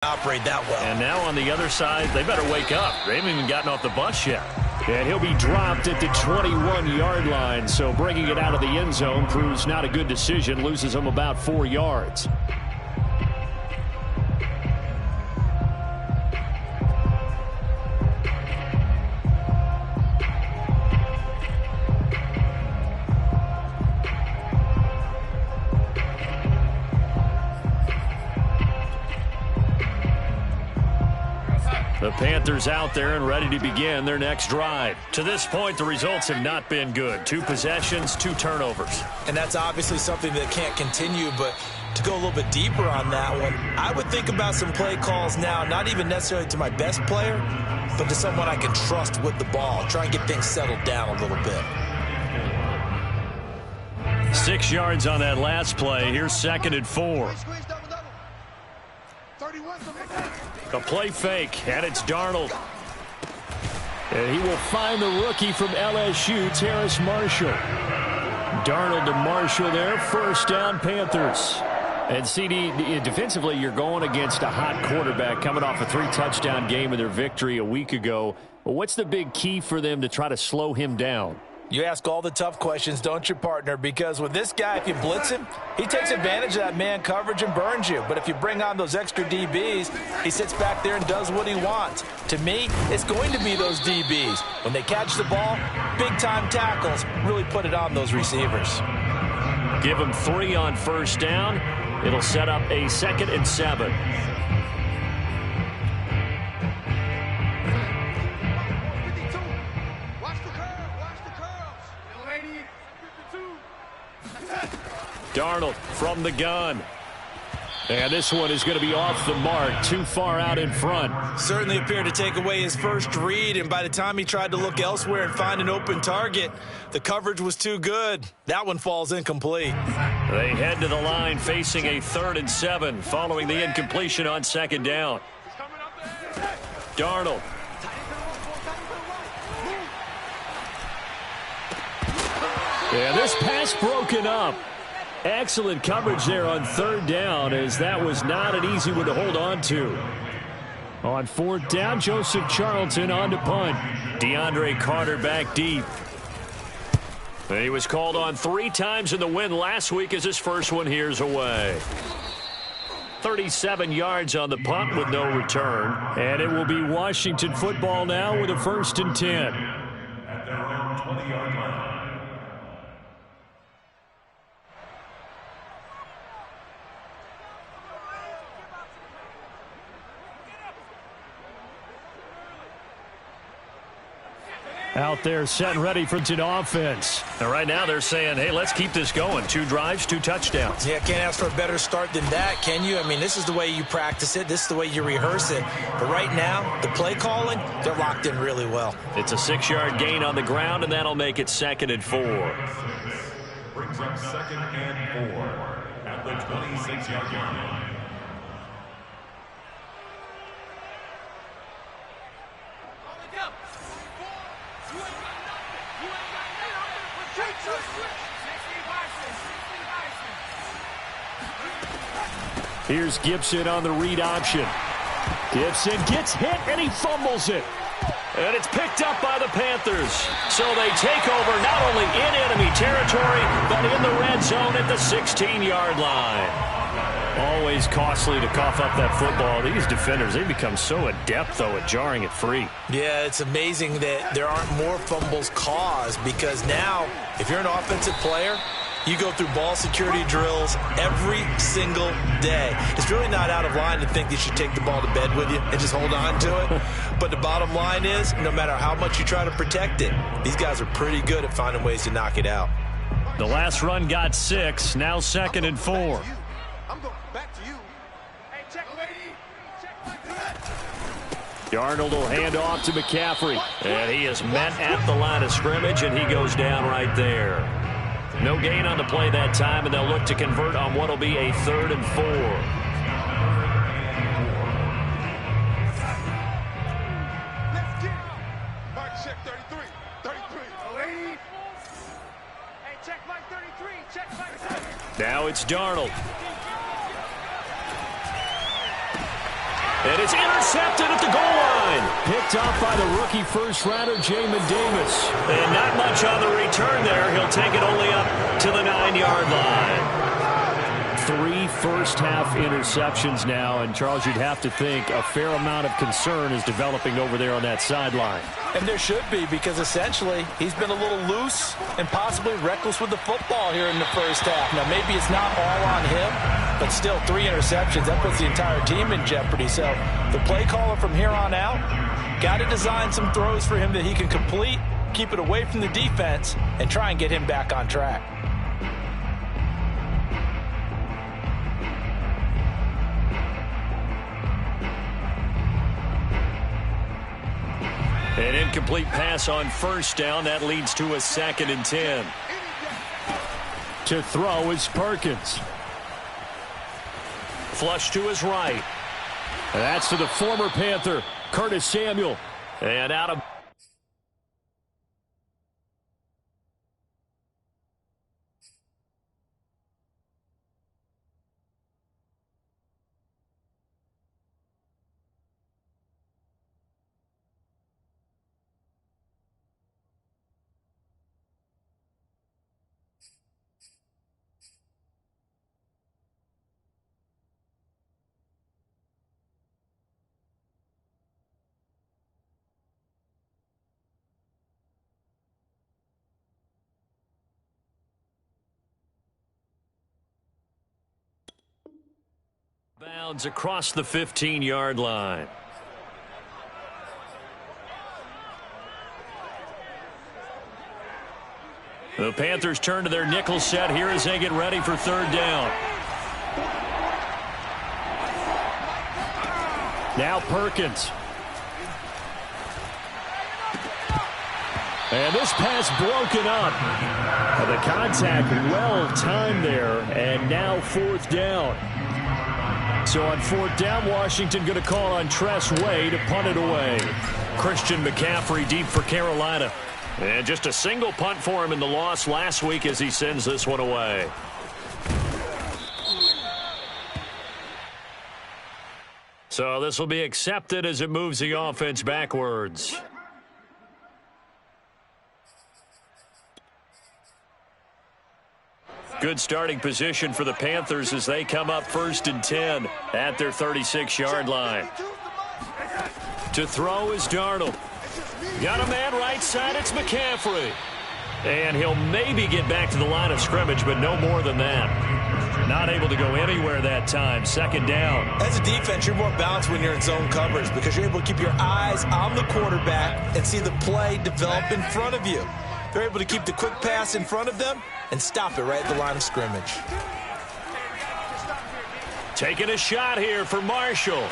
operate that well. And now on the other side, they better wake up. They haven't even gotten off the bus yet. And he'll be dropped at the 21-yard line. So bringing it out of the end zone proves not a good decision. Loses him about 4 yards. The Panthers out there and ready to begin their next drive. To this point, the results have not been good. 2 possessions, 2 turnovers. And that's obviously something that can't continue, but to go a little bit deeper on that one, I would think about some play calls now, not even necessarily to my best player, but to someone I can trust with the ball. Try and get things settled down a little bit. 6 yards on that last play. Here's 2nd and 4. A play fake, and it's Darnold. And he will find the rookie from LSU, Terrace Marshall. Darnold to Marshall there, 1st down, Panthers. And CD, defensively, you're going against a hot quarterback coming off a 3-touchdown game in their victory a week ago. But what's the big key for them to try to slow him down? You ask all the tough questions, don't you, partner? Because with this guy, if you blitz him, he takes advantage of that man coverage and burns you. But if you bring on those extra DBs, he sits back there and does what he wants. To me, it's going to be those DBs. When they catch the ball, big-time tackles really put it on those receivers. Give him 3 on 1st down. It'll set up a 2nd and 7. Darnold from the gun. And this one is going to be off the mark, too far out in front. Certainly appeared to take away his first read, and by the time he tried to look elsewhere and find an open target, the coverage was too good. That one falls incomplete. They head to the line facing a 3rd and 7 following the incompletion on 2nd down. Darnold. Yeah, this pass broken up. Excellent coverage there on 3rd down, as that was not an easy one to hold on to. On 4th down, Joseph Charlton on to punt. DeAndre Carter back deep. He was called on 3 times in the win last week as his first one here's away. 37 yards on the punt with no return. And it will be Washington football now with a 1st and 10. At their own 20-yard line. Out there set and ready for an offense. And right now they're saying, hey, let's keep this going. 2 drives, 2 touchdowns. Yeah, can't ask for a better start than that, can you? I mean, this is the way you practice it. This is the way you rehearse it. But right now, the play calling, they're locked in really well. It's a 6-yard gain on the ground, and that'll make it 2nd and 4. Brings up 2nd and 4 at the 26-yard line. Here's Gibson on the read option. Gibson gets hit, and he fumbles it. And it's picked up by the Panthers. So they take over not only in enemy territory, but in the red zone at the 16-yard line. Always costly to cough up that football. These defenders, they become so adept, though, at jarring it free. Yeah, it's amazing that there aren't more fumbles caused, because now, if you're an offensive player, you go through ball security drills every single day. It's really not out of line to think you should take the ball to bed with you and just hold on to it. But the bottom line is, no matter how much you try to protect it, these guys are pretty good at finding ways to knock it out. The last run got 6, now 2nd and 4. I'm going back to you. Hey, check, lady. Darnold will hand off to McCaffrey. And he is met at the line of scrimmage, and he goes down right there. No gain on the play that time, and they'll look to convert on what will be a 3rd and 4. Let's get it. Mark, check 33. 33. Lady. Hey, check Mike 33. Check Mike 33. Now it's Darnold. And it's intercepted at the goal line. Picked off by the rookie first-rounder, Jamin Davis. And not much on the return there. He'll take it only up to the 9-yard line. 3 first-half interceptions now. And, Charles, you'd have to think a fair amount of concern is developing over there on that sideline. And there should be, because essentially he's been a little loose and possibly reckless with the football here in the first half. Now, maybe it's not all on him, but still 3 interceptions. That puts the entire team in jeopardy. So the play caller from here on out got to design some throws for him that he can complete, keep it away from the defense, and try and get him back on track. An incomplete pass on first down. That leads to a 2nd and 10. To throw is Perkins. Flush to his right. That's to the former Panther, Curtis Samuel. And out of... bounds across the 15-yard line. The Panthers turn to their nickel set here as they get ready for 3rd down. Now Perkins. And this pass broken up. And the contact well timed there, and now 4th down. So on 4th down, Washington going to call on Tress Way to punt it away. Christian McCaffrey deep for Carolina. And just a single punt for him in the loss last week as he sends this one away. So this will be accepted as it moves the offense backwards. Good starting position for the Panthers as they come up 1st and 10 at their 36-yard line. To throw is Darnold. Got a man right side, it's McCaffrey. And he'll maybe get back to the line of scrimmage, but no more than that. Not able to go anywhere that time. 2nd down. As a defense, you're more balanced when you're in zone coverage because you're able to keep your eyes on the quarterback and see the play develop in front of you. They're able to keep the quick pass in front of them and stop it right at the line of scrimmage. Taking a shot here for Marshall.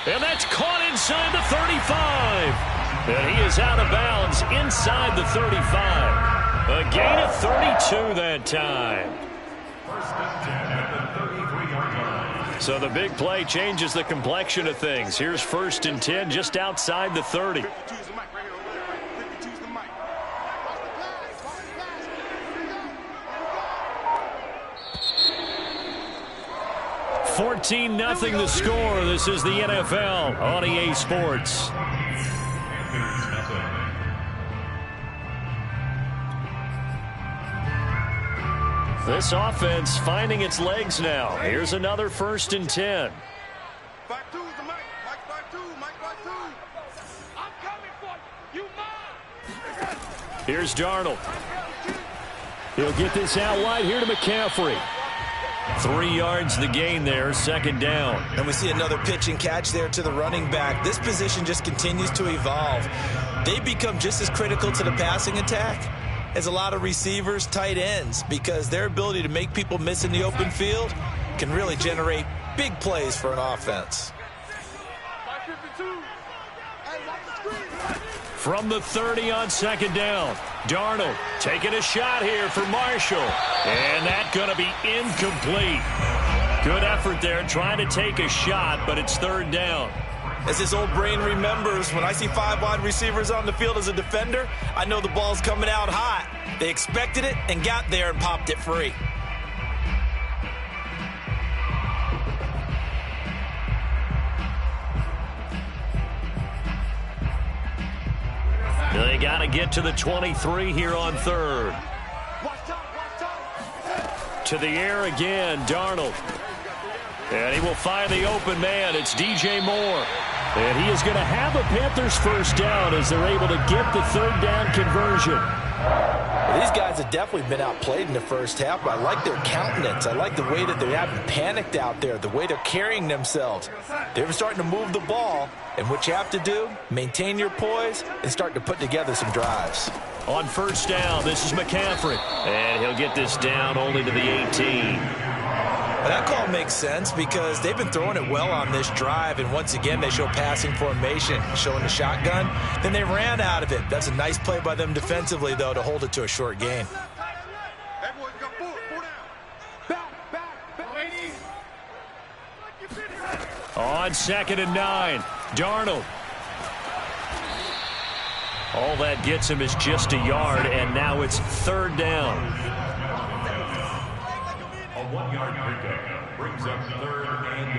And that's caught inside the 35. And he is out of bounds inside the 35. A gain of 32 that time. So the big play changes the complexion of things. Here's 1st and 10 just outside the 30. 14-0 the score. This is the NFL on EA Sports. This offense finding its legs now. Here's another 1st and 10. Here's Darnold. He'll get this out wide here to McCaffrey. 3 yards the gain there, 2nd down. And we see another pitch and catch there to the running back. This position just continues to evolve. They become just as critical to the passing attack as a lot of receivers, tight ends, because their ability to make people miss in the open field can really generate big plays for an offense. From the 30 on 2nd down, Darnold taking a shot here for Marshall. And that's going to be incomplete. Good effort there trying to take a shot, but it's 3rd down. As his old brain remembers, when I see 5 wide receivers on the field as a defender, I know the ball's coming out hot. They expected it and got there and popped it free. They got to get to the 23 here on third. To the air again, Darnold. And he will find the open man. It's DJ Moore. And he is going to have a Panthers first down as they're able to get the third down conversion. Well, these guys have definitely been outplayed in the first half, but I like their countenance. I like the way that they haven't panicked out there, the way they're carrying themselves. They're starting to move the ball, and what you have to do, maintain your poise and start to put together some drives. On first down, this is McCaffrey. And he'll get this down only to the 18. Well, that call makes sense because they've been throwing it well on this drive, and once again they show passing formation, showing the shotgun. Then they ran out of it. That's a nice play by them defensively, though, to hold it to a short gain. On 2nd and 9, Darnold. All that gets him is just a yard, and now it's third down. A 1-yard pickup brings up 3rd and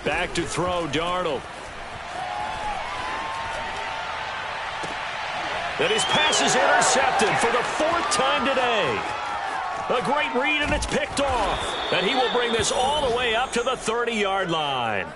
8. Back to throw, Darnold. And his pass is intercepted for the 4th time today. A great read, and it's picked off. And he will bring this all the way up to the 30-yard line.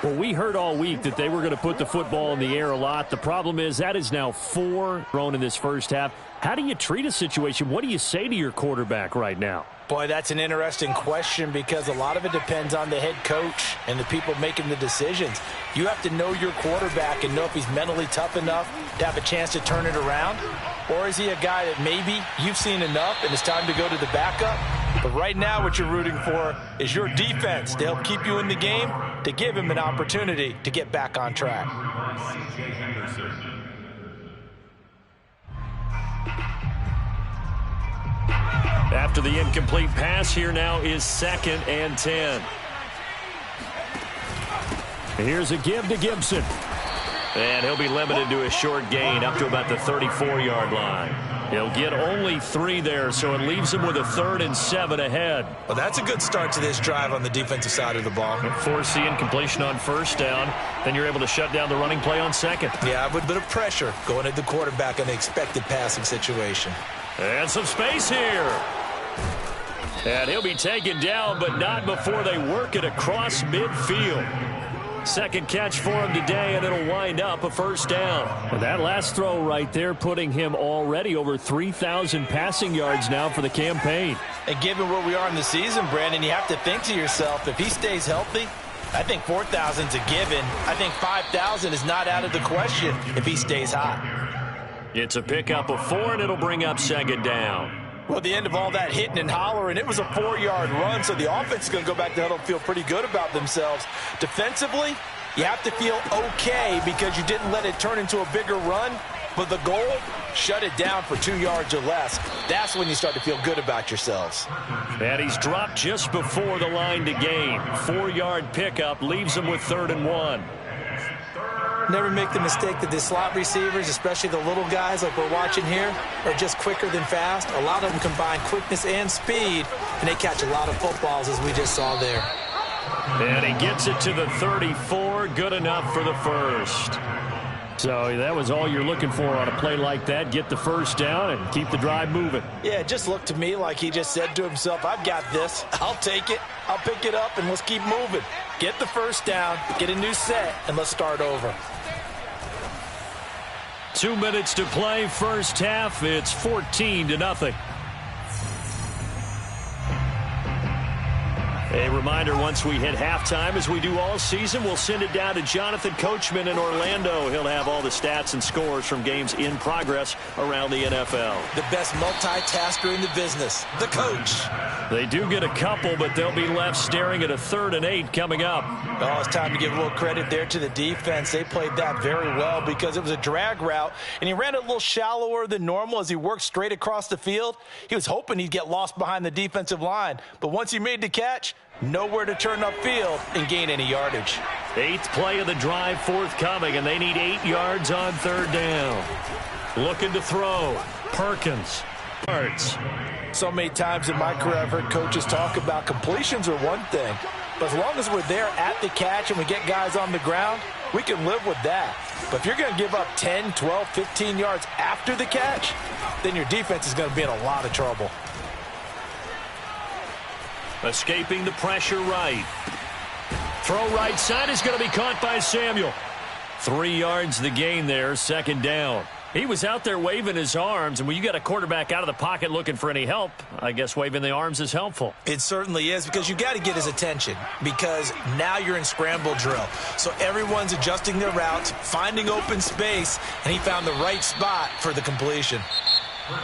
Well, we heard all week that they were going to put the football in the air a lot. The problem is that is now 4 thrown in this first half. How do you treat a situation? What do you say to your quarterback right now? Boy, that's an interesting question because a lot of it depends on the head coach and the people making the decisions. You have to know your quarterback and know if he's mentally tough enough to have a chance to turn it around. Or is he a guy that maybe you've seen enough and it's time to go to the backup? But right now what you're rooting for is your defense to help keep you in the game, to give him an opportunity to get back on track. After the incomplete pass, here now is 2nd and 10. Here's a give to Gibson. And he'll be limited to a short gain up to about the 34-yard line. He'll get only 3 there, so it leaves him with a 3rd and 7 ahead. Well, that's a good start to this drive on the defensive side of the ball. Force the incompletion on first down. Then you're able to shut down the running play on 2nd. Yeah, with a bit of pressure going at the quarterback in the expected passing situation. And some space here. And he'll be taken down, but not before they work it across midfield. 2nd catch for him today, and it'll wind up a first down. And that last throw right there putting him already over 3,000 passing yards now for the campaign. And given where we are in the season, Brandon, you have to think to yourself, if he stays healthy, I think 4,000's a given. I think 5,000 is not out of the question if he stays hot. It's a pickup of 4, and it'll bring up 2nd down. Well, at the end of all that hitting and hollering, it was a 4-yard run, so the offense is going to go back to huddle and feel pretty good about themselves. Defensively, you have to feel okay because you didn't let it turn into a bigger run, but the goal, shut it down for 2 yards or less. That's when you start to feel good about yourselves. And he's dropped just before the line to gain. 4-yard pickup leaves him with 3rd and 1. Never make the mistake that the slot receivers, especially the little guys like we're watching here, are just quicker than fast. A lot of them combine quickness and speed, and they catch a lot of footballs, as we just saw there. And he gets it to the 34. Good enough for the first. So that was all you're looking for on a play like that. Get the first down and keep the drive moving. Yeah, it just looked to me like he just said to himself, I've got this. I'll take it. I'll pick it up, and let's keep moving. Get the first down, get a new set, and let's start over. 2 minutes to play, first half. It's 14-0. A reminder, once we hit halftime, as we do all season, we'll send it down to Jonathan Coachman in Orlando. He'll have all the stats and scores from games in progress around the NFL. The best multitasker in the business, the coach. They do get a couple, but they'll be left staring at a 3rd and 8 coming up. Oh, it's time to give a little credit there to the defense. They played that very well because it was a drag route, and he ran it a little shallower than normal as he worked straight across the field. He was hoping he'd get lost behind the defensive line, but once he made the catch, nowhere to turn upfield and gain any yardage. 8th play of the drive forthcoming, and they need 8 yards on 3rd down. Looking to throw. Perkins. So many times in my career I've heard coaches talk about completions are one thing, but as long as we're there at the catch and we get guys on the ground, we can live with that. But if you're going to give up 10, 12, 15 yards after the catch, then your defense is going to be in a lot of trouble. Escaping the pressure right. Throw right side is going to be caught by Samuel. 3 yards the gain there, second down. He was out there waving his arms, and when you got a quarterback out of the pocket looking for any help, I guess waving the arms is helpful. It certainly is, because you got to get his attention, because now you're in scramble drill. So everyone's adjusting their routes, finding open space, and he found the right spot for the completion.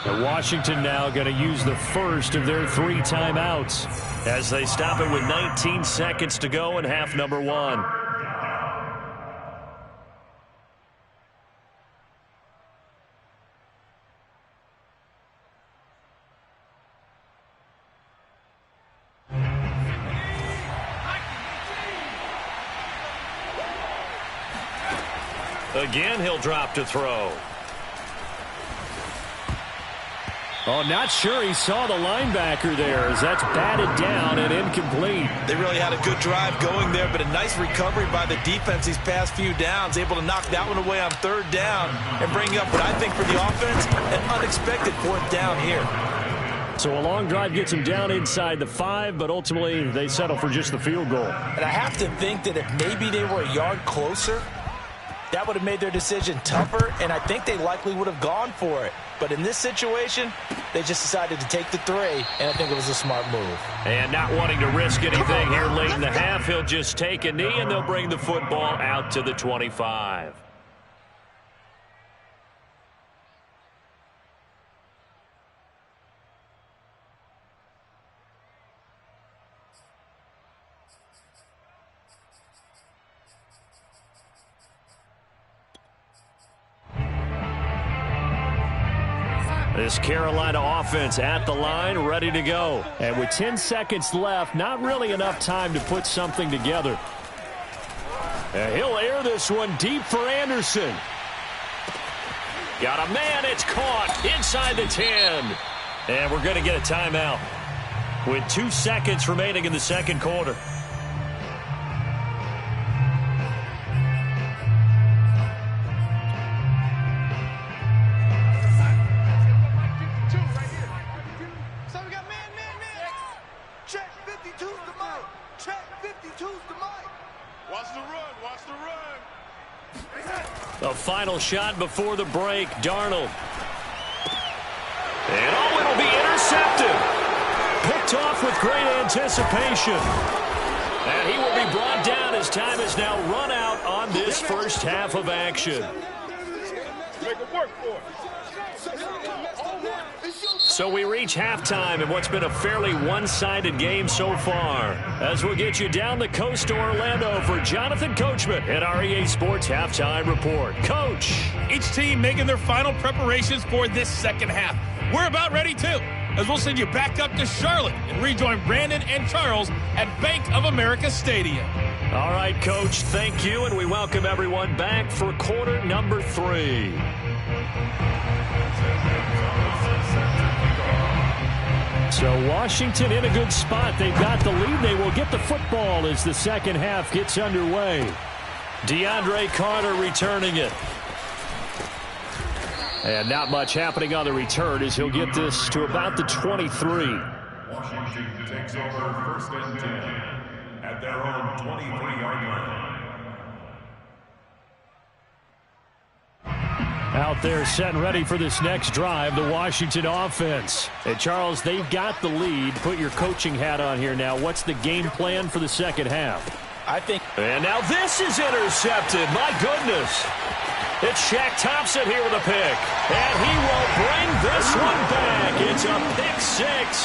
And Washington now going to use the first of their 3 timeouts as they stop it with 19 seconds to go in half number 1. Again, he'll drop to throw. Oh, not sure he saw the linebacker there as that's batted down and incomplete. They really had a good drive going there, but a nice recovery by the defense these past few downs, able to knock that one away on 3rd down and bring up what I think for the offense, an unexpected 4th down here. So a long drive gets them down inside the 5, but ultimately they settle for just the field goal. And I have to think that if maybe they were a yard closer, that would have made their decision tougher, and I think they likely would have gone for it. But in this situation, they just decided to take the 3, and I think it was a smart move. And not wanting to risk anything here late in the half, he'll just take a knee, and they'll bring the football out to the 25. This Carolina offense at the line, ready to go. And with 10 seconds left, not really enough time to put something together. And he'll air this one deep for Anderson. Got a man, it's caught inside the 10. And we're going to get a timeout with 2 seconds remaining in the second quarter. The final shot before the break, Darnold. And oh, it'll be intercepted. Picked off with great anticipation. And he will be brought down as time is now run out on this first half of action. So we reach halftime in what's been a fairly one-sided game so far. As we'll get you down the coast to Orlando for Jonathan Coachman at our EA Sports Halftime Report. Coach. Each team making their final preparations for this second half. We're about ready too, as we'll send you back up to Charlotte and rejoin Brandon and Charles at Bank of America Stadium. All right, Coach, thank you, and we welcome everyone back for quarter number 3. So Washington in a good spot. They've got the lead. They will get the football as the second half gets underway. DeAndre Carter returning it. And not much happening on the return as he'll get this to about the 23. Washington takes over 1st and 10 at their own 23-yard line. Out there set and ready for this next drive, the Washington offense. And Charles, they've got the lead. Put your coaching hat on here now. What's the game plan for the second half? I think. And now this is intercepted. My goodness. It's Shaq Thompson here with a pick. And he will bring this one back. It's a pick 6.